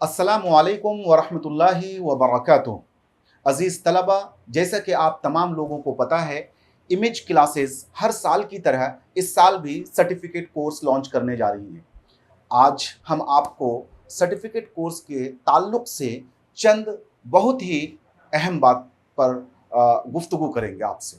अस्सलामुअलैकुम वरहमतुल्लाहि वबरकातुहू। अज़ीज़ तलबा, जैसा कि आप तमाम लोगों को पता है, इमेज क्लासेस हर साल की तरह इस साल भी सर्टिफिकेट कोर्स लॉन्च करने जा रही हैं। आज हम आपको सर्टिफिकेट कोर्स के ताल्लुक से चंद बहुत ही अहम बात पर गुफ्तगू करेंगे आपसे।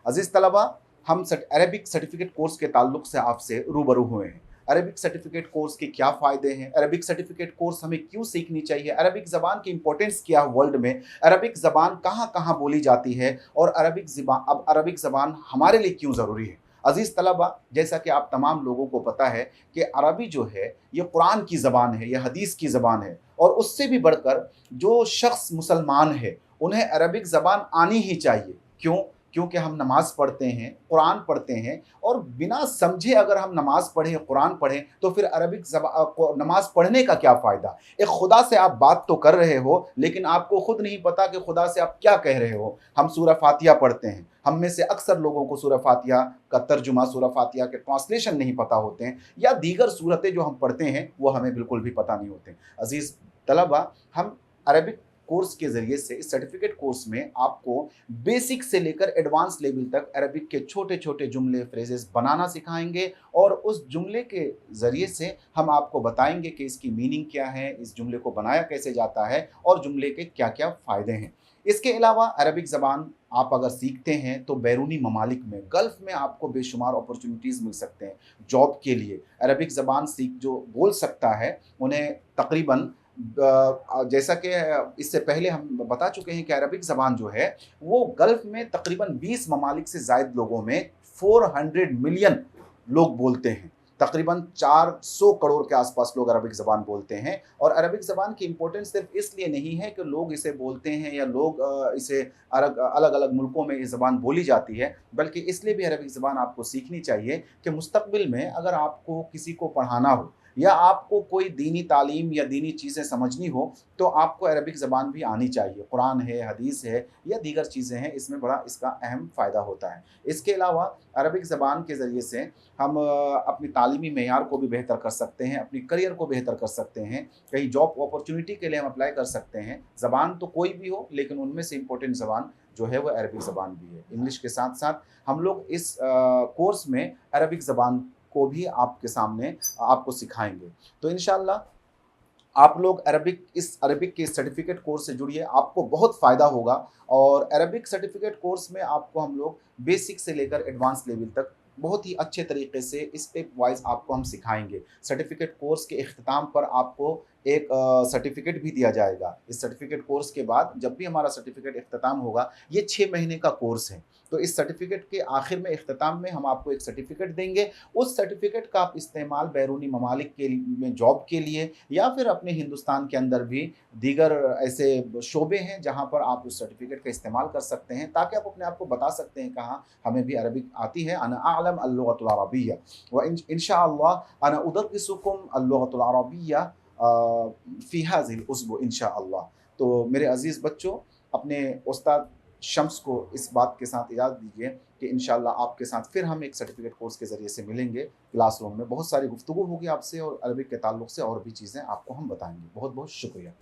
अज़ीज़ तलबा, हम अरबिक सर्टिफिकेट कोर्स के ताल्लुक से आपसे रूबरू हुए हैं। अरबिक सर्टिफिकेट कोर्स के क्या फ़ायदे हैं? अरबिक सर्टिफिकेट कोर्स हमें क्यों सीखनी चाहिए? अरबिक ज़बान की इम्पोर्टेंस क्या है वर्ल्ड में? अरबिक ज़बान कहाँ-कहाँ बोली जाती है? और अरबिक ज़बान हमारे लिए क्यों ज़रूरी है? अज़ीज़ तलबा, जैसा कि आप तमाम लोगों को पता है कि अरबी जो है, ये कुरान की ज़बान है, ये हदीस की ज़बान है और उससे भी बढ़कर जो शख़्स मुसलमान है, उन्हें अरबिक ज़बान आनी ही चाहिए। क्यों? क्योंकि हम नमाज़ पढ़ते हैं, कुरान पढ़ते हैं और बिना समझे अगर हम नमाज़ पढ़ें, कुरान पढ़ें, तो फिर नमाज़ पढ़ने का क्या फ़ायदा? एक खुदा से आप बात तो कर रहे हो, लेकिन आपको खुद नहीं पता कि खुदा से आप क्या कह रहे हो। हम सूरह फ़ातिहा पढ़ते हैं, हम में से अक्सर लोगों को सूरह फ़ातिहा का तर्जुमा, सूरह फ़ातिहा के ट्रांसलेशन नहीं पता होते हैं या दीगर सूरतें जो हम पढ़ते हैं, वो हमें बिल्कुल भी पता नहीं होते। अज़ीज़ तलबा, हम अरबिक कोर्स के ज़रिए से, इस सर्टिफ़िकेट कोर्स में आपको बेसिक से लेकर एडवांस लेवल तक अरबिक के छोटे-छोटे जुमले, फ्रेजेज़ बनाना सिखाएँगे और उस जुमले के ज़रिए से हम आपको बताएँगे कि इसकी मीनिंग क्या है, इस जुमले को बनाया कैसे जाता है और जुमले के क्या-क्या फ़ायदे हैं। इसके अलावा अरबिक ज़बान आप अगर सीखते हैं तो बैरूनी ममालिक में, गल्फ़ में आपको बेशुमार अपॉर्च्युनिटीज़ मिल सकते हैं जॉब के लिए। अरबिक ज़बान जो बोल सकता है, उन्हें तकरीबन जैसा कि इससे पहले हम बता चुके हैं कि अरबिक ज़बान जो है, वो गल्फ़ में तकरीबन 20 ममालिक से ज़ायद लोगों में 400 मिलियन लोग बोलते हैं। तकरीबन 400 करोड़ के आस-पास लोग अरबिक ज़बान बोलते हैं और अरबिक ज़बान की इम्पोर्टेंस सिर्फ़ इसलिए नहीं है कि लोग इसे बोलते हैं या लोग इसे अलग-अलग मुल्कों में ये ज़बान बोली जाती है, बल्कि इसलिए भी अरबिक ज़बान आपको सीखनी चाहिए कि मुस्तक़बिल में अगर आपको किसी को पढ़ाना हो या आपको कोई दीनी तालीम या दीनी चीज़ें समझनी हो, तो आपको अरबिक ज़बान भी आनी चाहिए। कुरान है, हदीस है या दीगर चीज़ें हैं, इसमें बड़ा इसका अहम फ़ायदा होता है। इसके अलावा अरबिक ज़बान के ज़रिए से हम अपनी तालीमी मेयार को भी बेहतर कर सकते हैं, अपनी करियर को बेहतर कर सकते हैं, कहीं जॉब अपॉर्च्युनिटी के लिए हम अप्लाई कर सकते हैं। ज़बान तो कोई भी हो, लेकिन उनमें से इम्पोर्टेंट ज़बान जो है, वो अरबिक ज़बान भी है। इंग्लिश के साथ-साथ हम लोग इस कोर्स में अरबिक ज़बान को भी आपके सामने आपको सिखाएँगे। तो इंशाअल्लाह आप लोग अरबिक के सर्टिफ़िकेट कोर्स से जुड़िए, आपको बहुत फ़ायदा होगा और अरबिक सर्टिफ़िकेट कोर्स में आपको हम लोग बेसिक से लेकर एडवांस लेवल तक बहुत ही अच्छे तरीके से स्टेप वाइज़ आपको हम सिखाएँगे। सर्टिफ़िकेट कोर्स के इख्तिताम पर आपको एक सर्टिफ़िकेट भी दिया जाएगा। इस सर्टिफ़िकेट कोर्स के बाद जब भी हमारा सर्टिफ़िकेट इख्तिताम होगा, ये 6 महीने का कोर्स है। तो इस सर्टिफ़िकेट के आखिर में, इख्तिताम में हम आपको एक सर्टिफ़िकेट देंगे। उस सर्टिफ़िकेट का आप इस्तेमाल बैरूनी ममालिक के में जॉब के लिए या फिर अपने हिंदुस्तान के अंदर भी दीगर ऐसे शोबे हैं जहाँ पर आप उस सर्टिफ़िकेट का इस्तेमाल कर सकते हैं, ताकि आप अपने आप को बता सकते हैं कहाँ हमें भी अरबिक आती है। अना अअलम अल-लुग़तुल अरबिय्या व इंशाअल्लाह अना उदर्रिसुकुम अल-लुग़तुल अरबिय्या फ़ी हाज़िहिल उसबु इंशाअल्लाह। तो मेरे अज़ीज़ बच्चों, अपने उस्ताद शम्स को इस बात के साथ इजाज़त दीजिए कि इंशाअल्लाह आपके साथ फिर हम एक सर्टिफ़िकेट कोर्स के ज़रिए से मिलेंगे क्लासरूम में। बहुत सारी गुफ्तगू होगी आपसे और अरबिक के ताल्लुक से और भी चीज़ें आपको हम बताएँगे। बहुत-बहुत शुक्रिया।